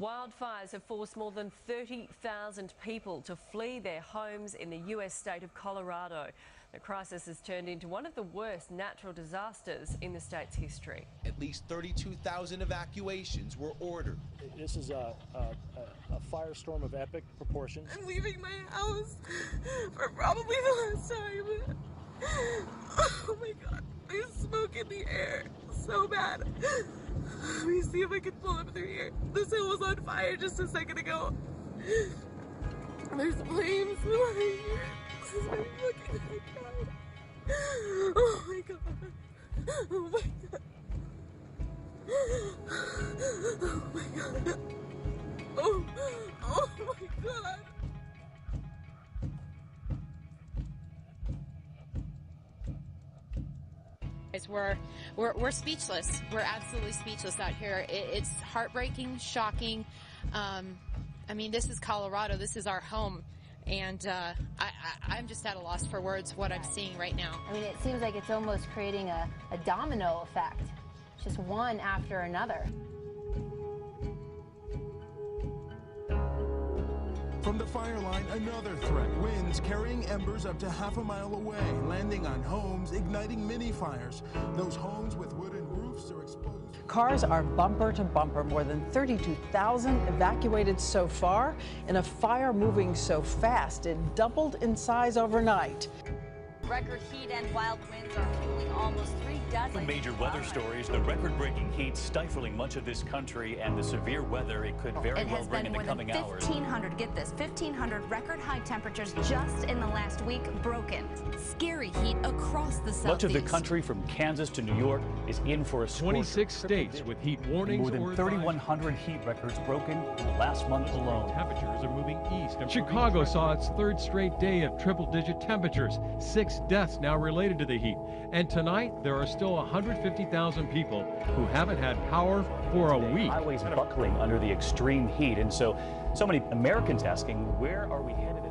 Wildfires have forced more than 30,000 people to flee their homes in the US state of Colorado. The crisis has turned into one of the worst natural disasters in the state's history. At least 32,000 evacuations were ordered. This is a firestorm of epic proportions. I'm leaving my house for probably the last time. Oh my God, there's smoke in the air so bad. Let me see if I can pull up through here. This hill was on fire just a second ago. There's flames flying here. This is what I'm looking at. Oh my God. Oh my God. Oh my God. Oh my God. We're speechless. We're absolutely speechless out here. It's heartbreaking, shocking. I mean, this is Colorado. This is our home. And I'm just at a loss for words what I'm seeing right now. I mean, it seems like it's almost creating a domino effect. It's just one after another. From the fire line, another threat. Winds carrying embers up to half a mile away, landing on homes, igniting mini fires. Those homes with wooden roofs are exposed. Cars are bumper to bumper. More than 32,000 evacuated so far. In a fire moving so fast, it doubled in size overnight. Record heat and wild winds are fueling almost 3 dozen major weather stories. The record-breaking heat stifling much of this country, and the severe weather it could very well bring in the coming hours. 1,500, get this, 1,500 record high temperatures just in the last week broken. Scary heat across the southeast. Much of the country from Kansas to New York is in for a scorcher. 26 states with heat warnings. More than 3,100 heat records broken in the last month alone. Temperatures are moving east. Chicago saw its third straight day of triple-digit temperatures. 6 deaths now related to the heat. And tonight, there are still 150,000 people who haven't had power for a week. Highways buckling under the extreme heat. And so many Americans asking, where are we headed?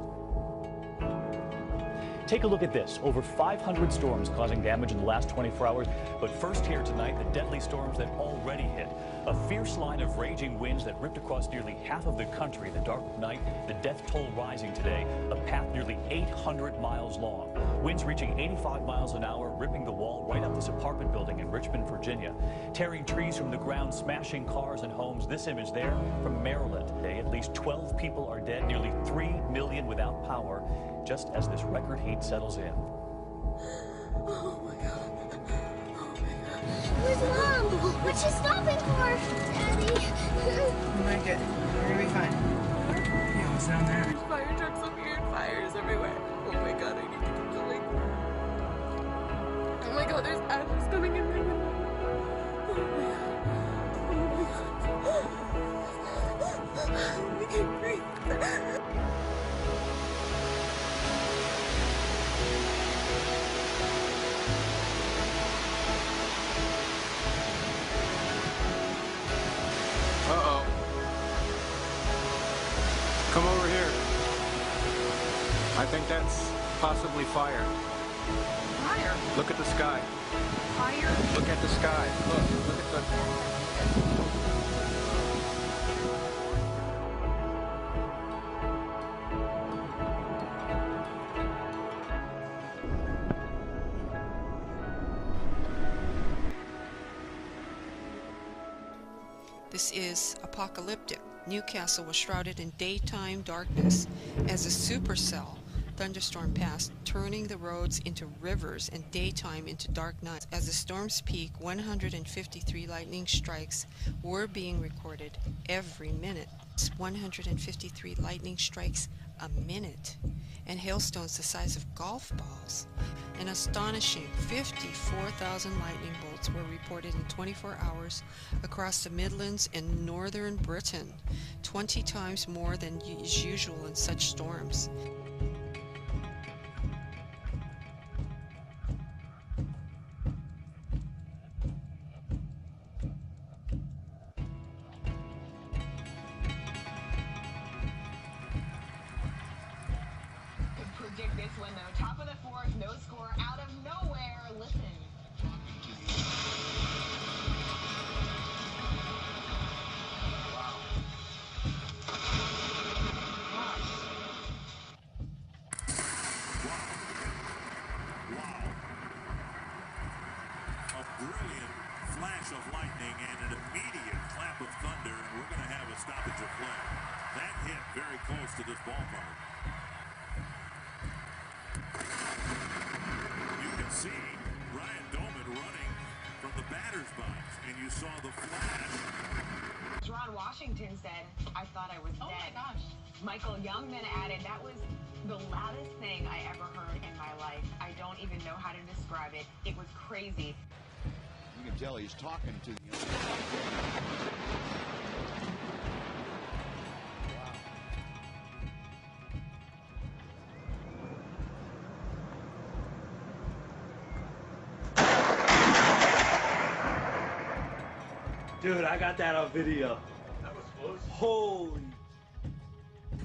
Take a look at this. Over 500 storms causing damage in the last 24 hours. But first here tonight, the deadly storms that already hit. A fierce line of raging winds that ripped across nearly half of the country in the dark of night. The death toll rising today. A path nearly 800 miles long. Winds reaching 85 miles an hour, ripping the wall right up this apartment building in Richmond, Virginia. Tearing trees from the ground, smashing cars and homes. This image there from Maryland. Today, at least 12 people are dead. Nearly 3 million without power. Just as this record heat settles in. Oh my God. Oh my God. Where's Mom? What's she stopping for? Daddy. Oh my God. We're gonna be fine. Yeah, what's down there? There's fire trucks up here and fires everywhere. Oh my God, I need to keep going. Oh my God, there's ashes coming in my window. Oh my God. Oh my God. I can't breathe. Uh-oh. Come over here. I think that's possibly fire. Fire? Look at the sky. Fire? Look at the sky. Look at the... This is apocalyptic. Newcastle was shrouded in daytime darkness as a supercell thunderstorm passed, turning the roads into rivers and daytime into dark nights. As the storm's peak, 153 lightning strikes were being recorded every minute. 153 lightning strikes a minute, and hailstones the size of golf balls. An astonishing 54,000 lightning bolts were reported in 24 hours across the Midlands and northern Britain, 20 times more than is usual in such storms. Predict this one though. Top of the fourth, no score out of nowhere. Listen. Wow. stoppage of play. That hit very close to this ballpark. You can see Ryan Doman running from the batter's box, and you saw the flash. Ron Washington said, "I thought I was dead." Oh my gosh. Michael Youngman added, "That was the loudest thing I ever heard in my life. I don't even know how to describe it. It was crazy." You can tell he's talking to the Dude, I got that on video. That was close. Holy.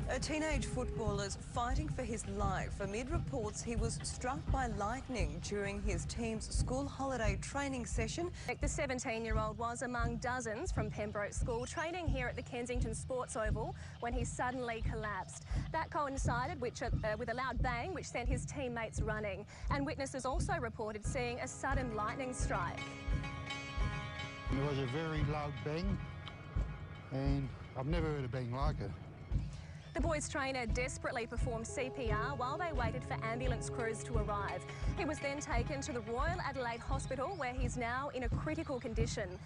A teenage footballer's fighting for his life amid reports he was struck by lightning during his team's school holiday training session. The 17-year-old was among dozens from Pembroke School training here at the Kensington Sports Oval when he suddenly collapsed. That coincided with a loud bang which sent his teammates running, and witnesses also reported seeing a sudden lightning strike. There was a very loud bang, and I've never heard a bang like it. The boys' trainer desperately performed CPR while they waited for ambulance crews to arrive. He was then taken to the Royal Adelaide Hospital, where he's now in a critical condition.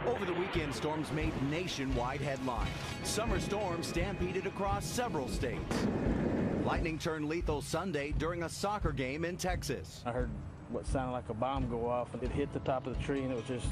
Over the weekend, storms made nationwide headlines. Summer storms stampeded across several states. Lightning turned lethal Sunday during a soccer game in Texas. I heard what sounded like a bomb go off, and it hit the top of the tree, and it was just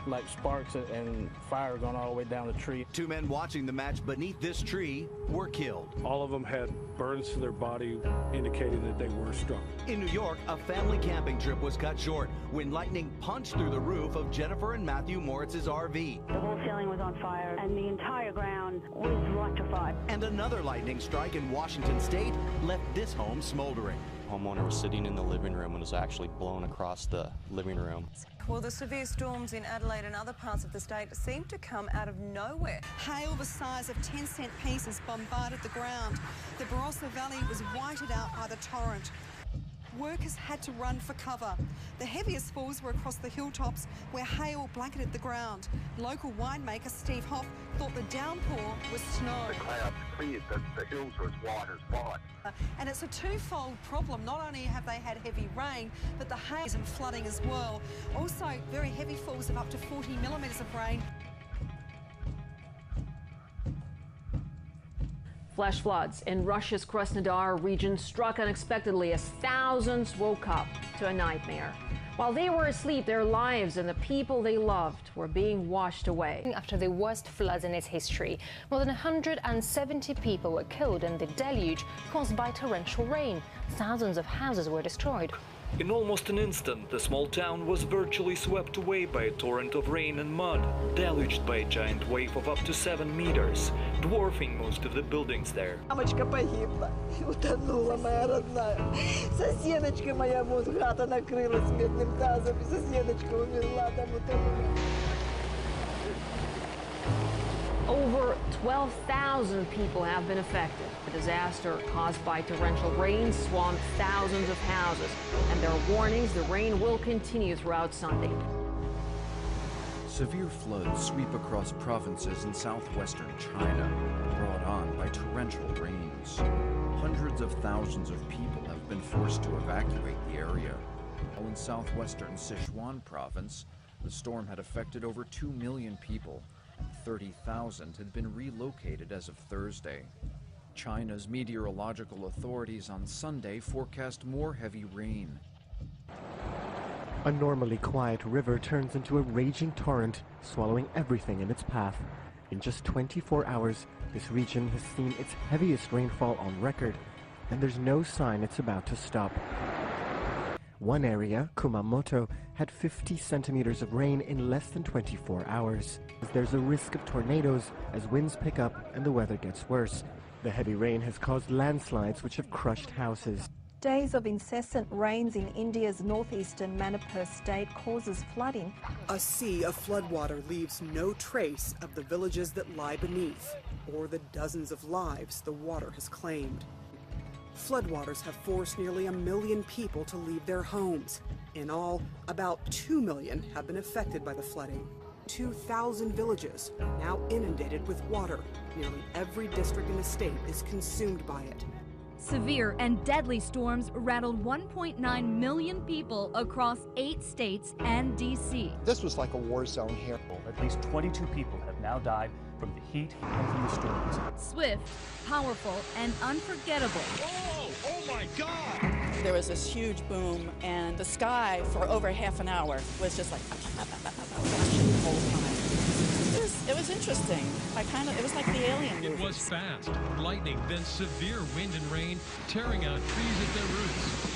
like sparks and fire going all the way down the tree. Two men watching the match beneath this tree were killed. All of them had burns to their body indicating that they were struck. In New York, a family camping trip was cut short when lightning punched through the roof of Jennifer and Matthew Moritz's RV. The whole ceiling was on fire and the entire ground was electrified. And another lightning strike in Washington state left this home smoldering. Homeowner was sitting in the living room and was actually blown across the living room. Well, the severe storms in Adelaide and other parts of the state seem to come out of nowhere. Hail the size of 10-cent pieces bombarded the ground. The Barossa Valley was whited out by the torrent. Workers had to run for cover. The heaviest falls were across the hilltops where hail blanketed the ground. Local winemaker Steve Hoff thought the downpour was snow. The clouds cleared, the hills are as white as white. And it's a twofold problem. Not only have they had heavy rain, but the hail and flooding as well. Also, very heavy falls of up to 40 millimetres of rain. Flash floods in Russia's Krasnodar region struck unexpectedly as thousands woke up to a nightmare. While they were asleep, their lives and the people they loved were being washed away. After the worst floods in its history, more than 170 people were killed in the deluge caused by torrential rain. Thousands of houses were destroyed. In almost an instant, the small town was virtually swept away by a torrent of rain and mud, deluged by a giant wave of up to 7 meters, dwarfing most of the buildings there. Мамочка погибла, утонула моя родная. Соседочка моя, вот хата накрылась медным тазом, и соседочка умерла, там утонула. Over 12,000 people have been affected. The disaster caused by torrential rain swamped thousands of houses, and there are warnings the rain will continue throughout Sunday. Severe floods sweep across provinces in southwestern China, brought on by torrential rains. Hundreds of thousands of people have been forced to evacuate the area. While in southwestern Sichuan province, the storm had affected over 2 million people. 30,000 had been relocated as of Thursday. China's meteorological authorities on Sunday forecast more heavy rain. A normally quiet river turns into a raging torrent, swallowing everything in its path. In just 24 hours, this region has seen its heaviest rainfall on record, and there's no sign it's about to stop. One area, Kumamoto, had 50 centimeters of rain in less than 24 hours. There's a risk of tornadoes as winds pick up and the weather gets worse. The heavy rain has caused landslides which have crushed houses. Days of incessant rains in India's northeastern Manipur state causes flooding. A sea of floodwater leaves no trace of the villages that lie beneath, or the dozens of lives the water has claimed. Floodwaters have forced nearly 1 million people to leave their homes. In all, about 2 million have been affected by the flooding. 2,000 villages are now inundated with water. Nearly every district in the state is consumed by it. Severe and deadly storms rattled 1.9 million people across 8 states and D.C. This was like a war zone here. At least 22 people have now died from the heat and from the storms. Swift, powerful, and unforgettable. Oh my God! There was this huge boom, and the sky for over half an hour was just like flashing the whole time. It was interesting. It was like the alien movies. It was fast, lightning, then severe wind and rain, tearing out trees at their roots.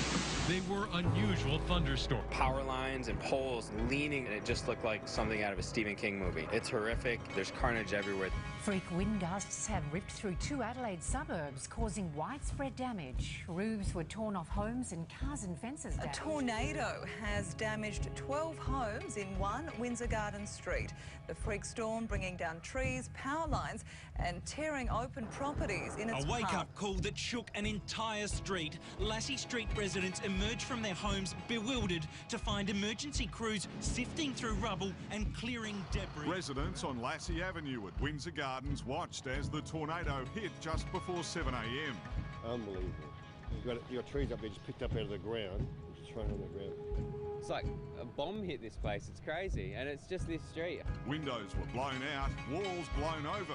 They were unusual thunderstorms. Power lines and poles leaning, and it just looked like something out of a Stephen King movie. It's horrific. There's carnage everywhere. Freak wind gusts have ripped through 2 Adelaide suburbs, causing widespread damage. Roofs were torn off homes and cars and fences damaged. A tornado has damaged 12 homes in 1 Windsor Garden street. The freak storm bringing down trees, power lines and tearing open properties in its path. A wake-up call that shook an entire street. Lassie Street residents emerged from their homes bewildered to find emergency crews sifting through rubble and clearing debris. Residents on Lassie Avenue at Windsor Gardens watched as the tornado hit just before 7 a.m. Unbelievable. You've got trees up there just picked up out of the ground, just thrown on the ground. It's like a bomb hit this place. It's crazy, and it's just this street. Windows were blown out, walls blown over.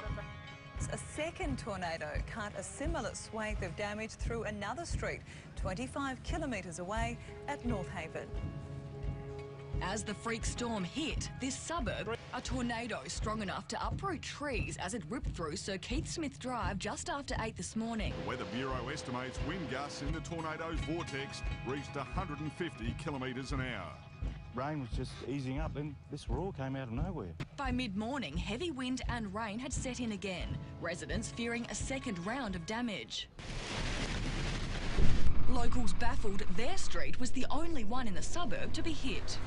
A second tornado cut a similar swathe of damage through another street, 25 kilometres away at North Haven. As the freak storm hit this suburb, a tornado strong enough to uproot trees as it ripped through Sir Keith Smith Drive just after 8 this morning. The Weather Bureau estimates wind gusts in the tornado's vortex reached 150 kilometres an hour. Rain was just easing up, and this roar came out of nowhere. By mid-morning, heavy wind and rain had set in again, residents fearing a second round of damage. Locals baffled their street was the only one in the suburb to be hit.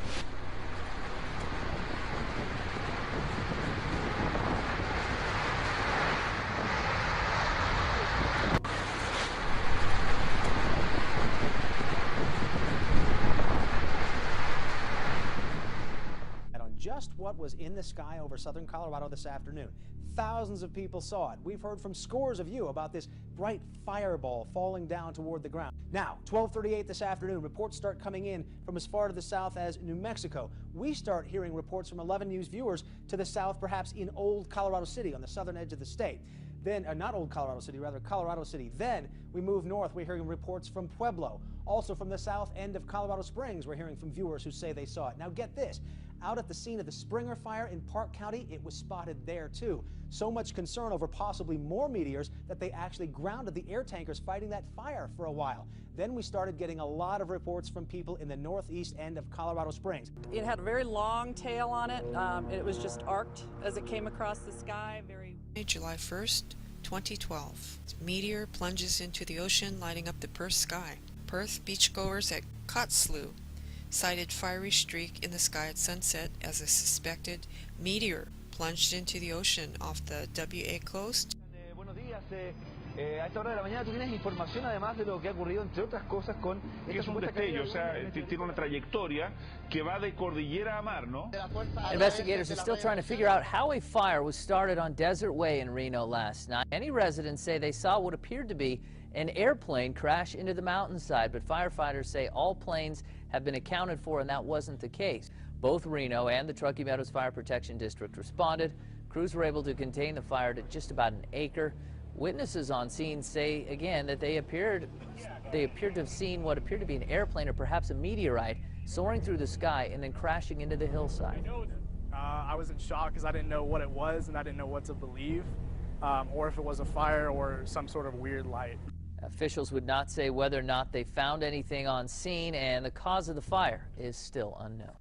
Just what was in the sky over southern Colorado this afternoon. Thousands of people saw it. We've heard from scores of you about this bright fireball falling down toward the ground. Now, 12:38 this afternoon, reports start coming in from as far to the south as New Mexico. We start hearing reports from 11 News viewers to the south, perhaps in Old Colorado City on the southern edge of the state. Then, not Old Colorado City, rather Colorado City. Then we move north, we're hearing reports from Pueblo. Also from the south end of Colorado Springs, we're hearing from viewers who say they saw it. Now get this, out at the scene of the Springer fire in Park County, it was spotted there too. So much concern over possibly more meteors that they actually grounded the air tankers fighting that fire for a while. Then we started getting a lot of reports from people in the northeast end of Colorado Springs. It had a very long tail on it. It was just arced as it came across the sky. July 1st, 2012. Meteor plunges into the ocean, lighting up the Perth sky. Perth beachgoers at Kotzebue sighted fiery streak in the sky at sunset as a suspected meteor plunged into the ocean off the WA coast. Buenos días. A esta hora de la mañana tú tienes información además de lo que ha ocurrido entre otras cosas con... Es un destello, o sea, tiene una trayectoria que va de cordillera a mar, ¿no? Investigators are still trying to figure out how a fire was started on Desert Way in Reno last night. Many residents say they saw what appeared to be an airplane crash into the mountainside, but firefighters say all planes have been accounted for and that wasn't the case. Both Reno and the Truckee Meadows Fire Protection District responded. Crews were able to contain the fire to just about an acre. Witnesses on scene say again that they appeared to have seen what appeared to be an airplane or perhaps a meteorite soaring through the sky and then crashing into the hillside. I was in shock because I didn't know what it was and I didn't know what to believe, or if it was a fire or some sort of weird light. Officials would not say whether or not they found anything on scene, and the cause of the fire is still unknown.